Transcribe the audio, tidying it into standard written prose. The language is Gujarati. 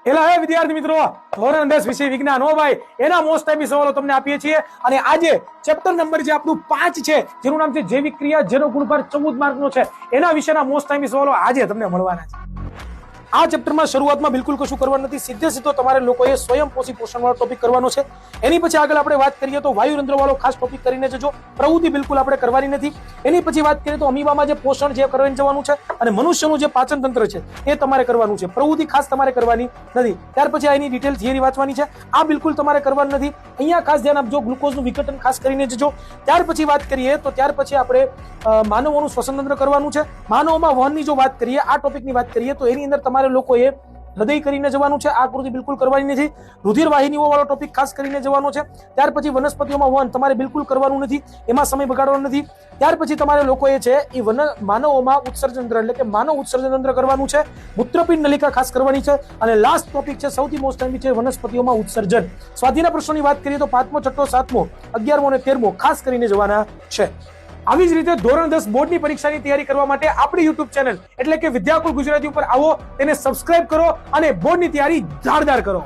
એલા હે વિદ્યાર્થી મિત્રો, ધોરણ 10 વિષય વિજ્ઞાન હો ભાઈ, એના મોસ્ટ ટાઈમી સવાલો તમને આપીએ છીએ. અને આજે ચેપ્ટર નંબર જે આપણું 5 છે, જેનું નામ છે જૈવિક ક્રિયા, જેનો ગુણભાર 14 માર્કનો છે, એના વિશેના મોસ્ટ ટાઈમી સવાલો આજે તમને મળવાના છે. આ ચેપ્ટરમાં શરૂઆતમાં બિલકુલ કશું કરવાનું નથી, સીધો તમારે લોકોએ સ્વયં પોષણ વાળો ટોપિક કરવાનો છે. એની પછી આગળ આપણે વાત કરીએ તો વાયુરંધ્ર વાળો ખાસ ટોપિક કરીને જજો. પ્રવૃત્તિ બિલકુલ આપણે કરવાની નથી. એની પછી વાત કરીએ તો અમીબામાં જે પોષણ જે કરવાની જવાનું છે અને મનુષ્યનું જે પાચન તંત્ર છે એ તમારે કરવાનું છે. પ્રવૃત્તિ ખાસ તમારે કરવાની નથી. ત્યાર પછી એની ડિટેલ થિયરી વાંચવાની છે, આ બિલકુલ તમારે કરવાનું નથી. અહીંયા ખાસ ધ્યાન આપજો, ગ્લુકોઝનું વિઘટન ખાસ કરીને જજો. ત્યાર પછી વાત કરીએ તો ત્યાર પછી આપણે માનવોનું શ્વસન તંત્ર કરવાનું છે. માનવોમાં વહનની જો વાત કરીએ, આ ટોપિકની વાત કરીએ તો એની અંદર તમારે લોકોએ હૃદય કરીને જવાનું છે, આ આકૃતિ બિલકુલ કરવાની નથી. રુધિર વાહિનીઓ વાળો ટોપિક ખાસ કરીને જવાનો છે. ત્યાર પછી વનસ્પતિઓમાં વહન તમારે બિલકુલ કરવાનું નથી, એમાં સમય બગાડવાનો નથી. ત્યાર પછી તમારે લોકોએ છે એ માનવોમાં ઉત્સર્જન તંત્ર એટલે કે માનવ ઉત્સર્જન તંત્ર કરવાનું છે. મૂત્રપિંડ નલિકા ખાસ કરવાની છે. અને લાસ્ટ ટોપિક છે સૌથી મોસ્ટ ટાઈમી છે વનસ્પતિઓમાં ઉત્સર્જન. સ્વાધ્યાયના પ્રશ્નોની વાત કરીએ તો 5મો, 6મો, 7મો, 11મો અને 13મો ખાસ કરીને જવાના છે. આવી જ રીતે ધોરણ 10 બોર્ડની પરીક્ષાની તૈયારી કરવા માટે આપણી યુટ્યુબ ચેનલ એટલે કે વિદ્યાકુલ ગુજરાતી ઉપર આવો, તેને સબસ્ક્રાઇબ કરો અને બોર્ડની તૈયારી ધારદાર કરો.